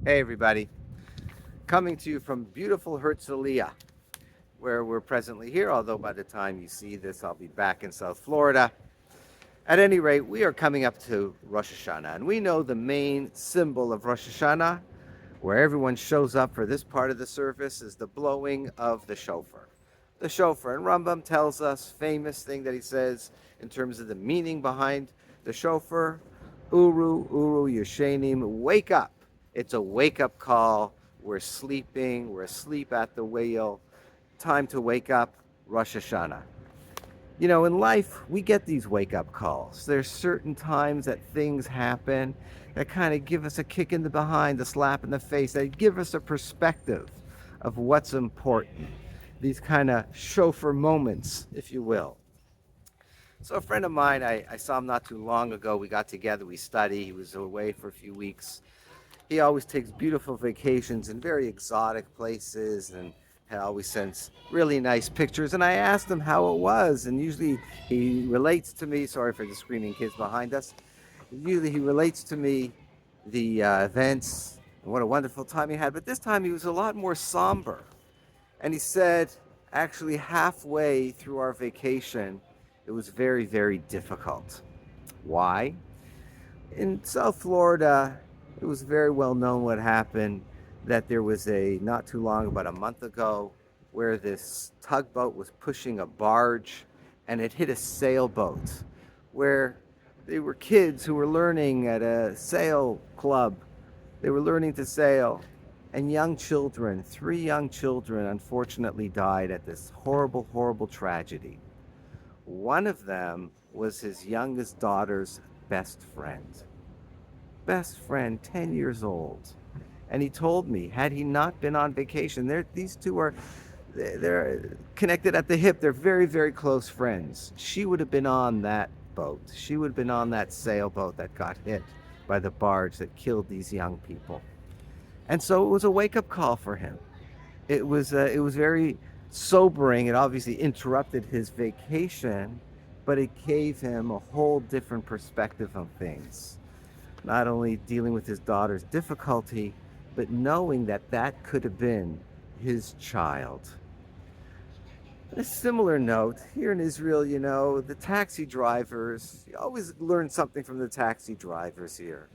Hey everybody, coming to you from beautiful Herzliya, where we're presently here, although by the time you see this, I'll be back in South Florida. At any rate, we are coming up to Rosh Hashanah, and we know the main symbol of Rosh Hashanah, where everyone shows up for this part of the service, is the blowing of the shofar. The shofar, and Rambam tells us, famous thing that he says in terms of the meaning behind the shofar, Uru, Uru, Yeshenim, wake up. It's a wake up call. We're sleeping, we're asleep at the wheel. Time to wake up, Rosh Hashanah. You know, in life, we get these wake up calls. There's certain times that things happen that kind of give us a kick in the behind, a slap in the face, that give us a perspective of what's important. These kind of chauffeur moments, if you will. So, a friend of mine, I saw him not too long ago. We got together, we studied. He was away for a few weeks. He always takes beautiful vacations in very exotic places and always sends really nice pictures. And I asked him how it was. And usually he relates to me, sorry for the screaming kids behind us. Usually he relates to me the events and what a wonderful time he had. But this time he was a lot more somber. And he said, actually, halfway through our vacation, it was very, very difficult. Why? In South Florida, it was very well known what happened, that there was not too long, about a month ago, where this tugboat was pushing a barge and it hit a sailboat where they were kids who were learning at a sail club. They were learning to sail, and young children, three young children, unfortunately died at this horrible, horrible tragedy. One of them was his youngest daughter's best friend. Best friend, 10 years old. And he told me, had he not been on vacation, these two are they're connected at the hip. They're very, very close friends. She would have been on that boat. She would have been on that sailboat that got hit by the barge that killed these young people. And so it was a wake-up call for him. It was very sobering. It obviously interrupted his vacation, but it gave him a whole different perspective on things. Not only dealing with his daughter's difficulty, but knowing that that could have been his child. On a similar note, here in Israel, you know, the taxi drivers, you always learn something from the taxi drivers here.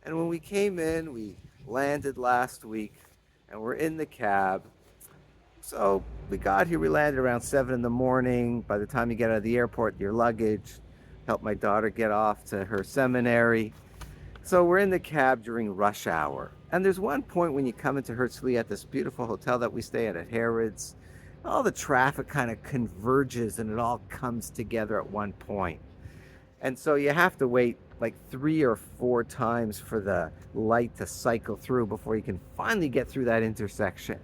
And when we came in, we landed last week and we're in the cab. So we got here, we landed around 7 in the morning. By the time you get out of the airport, your luggage, help my daughter get off to her seminary. So we're in the cab during rush hour. And there's one point when you come into Herzliya at this beautiful hotel that we stay at Harrods, all the traffic kind of converges and it all comes together at one point. And so you have to wait like 3 or 4 times for the light to cycle through before you can finally get through that intersection.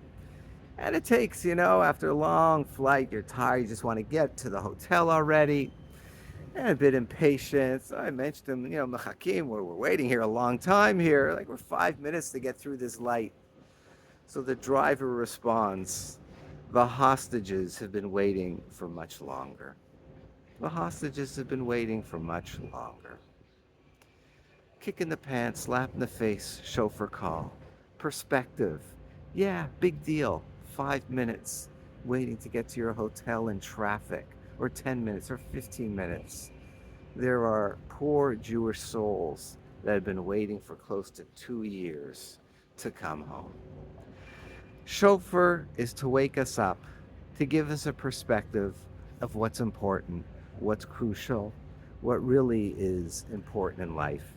And it takes, you know, after a long flight, you're tired, you just want to get to the hotel already. And a bit impatient. So I mentioned to him, you know, Mechakim, we're waiting here a long time here. Like we're 5 minutes to get through this light. So the driver responds, the hostages have been waiting for much longer. The hostages have been waiting for much longer. Kick in the pants, slap in the face, chauffeur call. Perspective. Yeah, big deal. 5 minutes waiting to get to your hotel in traffic, or 10 minutes, or 15 minutes. There are poor Jewish souls that have been waiting for close to 2 years to come home. Shofar is to wake us up, to give us a perspective of what's important, what's crucial, what really is important in life.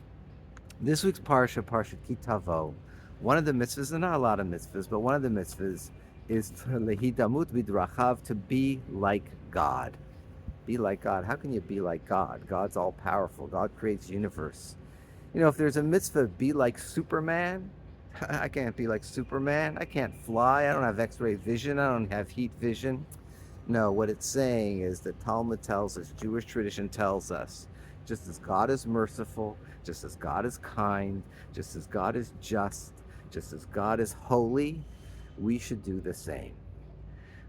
This week's Parsha, Parsha Kitavo, one of the mitzvahs, and not a lot of mitzvahs, but one of the mitzvahs is lehidamut bidrachav, to be like God. Be like God. How can you be like God? God's all powerful. God creates the universe. You know, if there's a mitzvah, be like Superman. I can't be like Superman. I can't fly. I don't have X-ray vision. I don't have heat vision. No, what it's saying is that Talmud tells us, Jewish tradition tells us, just as God is merciful, just as God is kind, just as God is just, just as God is holy, we should do the same.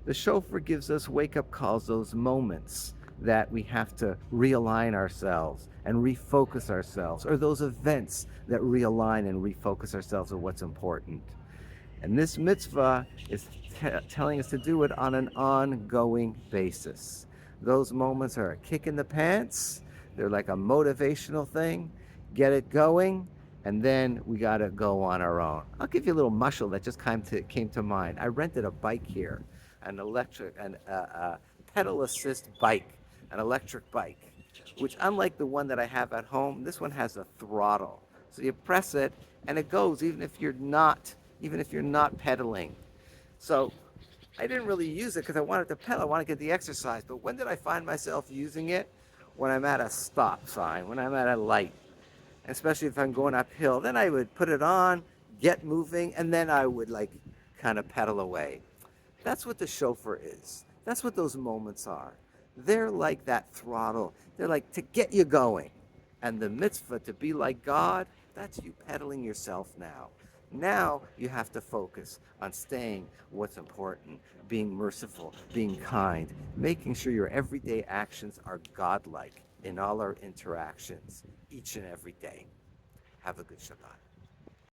The shofar gives us wake-up calls, those moments that we have to realign ourselves and refocus ourselves, or those events that realign and refocus ourselves on what's important. And this mitzvah is telling us to do it on an ongoing basis. Those moments are a kick in the pants, they're like a motivational thing. Get it going, and then we got to go on our own. I'll give you a little mushel that just came to mind. I rented a bike here, an pedal assist bike, an electric bike, which, unlike the one that I have at home, this one has a throttle. So you press it and it goes even if you're not pedaling. So I didn't really use it because I wanted to pedal. I want to get the exercise. But when did I find myself using it? When I'm at a stop sign, when I'm at a light, especially if I'm going uphill. Then I would put it on, get moving, and then I would like kind of pedal away. That's what the chauffeur is. That's what those moments are. They're like that throttle. They're like to get you going. And the mitzvah to be like God, that's you pedaling yourself now. Now you have to focus on staying what's important, being merciful, being kind, making sure your everyday actions are godlike in all our interactions each and every day. Have a good Shabbat.